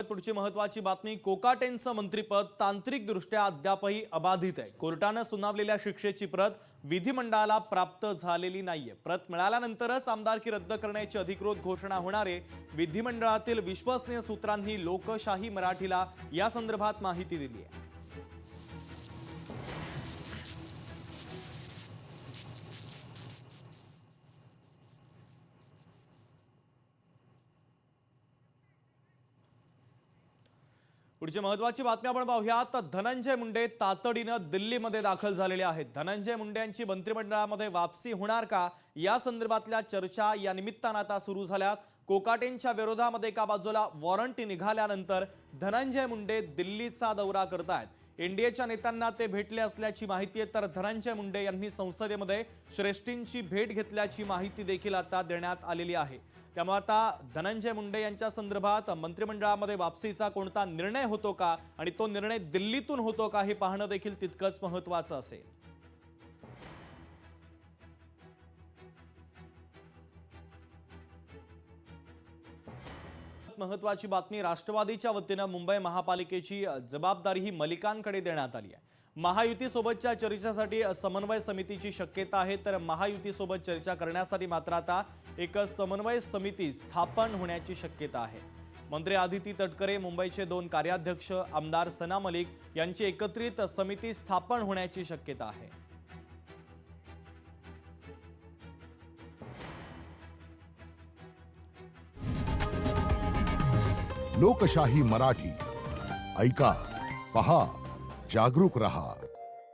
पुढची महत्त्वाची बातमी. कोकाटेंचं मंत्रिपद तांत्रिकदृष्ट्या अद्यापही अबाधित आहे. कोर्टाने सुनावलेल्या शिक्षेची प्रत विधिमंडळाला प्राप्त झालेली नाहीये. प्रत मिळाल्यानंतरच आमदारकी रद्द करण्याची अधिकृत घोषणा होणार आहे. विधिमंडळातील विश्वसनीय सूत्रांनी लोकशाही मराठीला या संदर्भात माहिती दिली आहे. पुढची महत्त्वाची बातमी आपण पाहूयात. धनंजय मुंडे तातडीनं दिल्लीमध्ये दाखल झालेले आहेत. धनंजय मुंडे यांची मंत्रिमंडळामध्ये वापसी होणार का, या संदर्भातल्या चर्चा या निमित्तानं आता सुरू झाल्यात. कोकाटेंच्या विरोधामध्ये एका बाजूला वॉरंट निघाल्यानंतर धनंजय मुंडे दिल्लीचा दौरा करतायत. एनडीएच्या नेत्यांना ते भेटले असल्याची माहिती आहे. तर धनंजय मुंडे यांनी संसदेमध्ये श्रेष्ठींची भेट घेतल्याची माहिती देखील आता देण्यात आलेली आहे. त्यामुळे आता धनंजय मुंडे यांच्या संदर्भात मंत्रिमंडळामध्ये वापसीचा कोणता निर्णय होतो का आणि तो निर्णय दिल्लीतून होतो का हे पाहणं देखील तितकंच महत्त्वाचं असेल. महत्त्वाची बातमी. राष्ट्रवादीच्या वतीनं मुंबई महापालिकेची जबाबदारी ही मलिकांकडे देण्यात आली आहे. महायुतीसोबतच्या चर्चेसाठी समन्वय समितीची शक्यता आहे. तर महायुतीसोबत चर्चा करण्यासाठी मात्र आता एक समन्वय समिती स्थापन होण्याची शक्यता आहे. मंत्री आदिती तटकरे, मुंबईचे 2 कार्याध्यक्ष आमदार सना मलिक यांची एकत्रित समिती स्थापन होण्याची शक्यता आहे. लोकशाही मराठी ऐका, पहा, जागरूक रहा.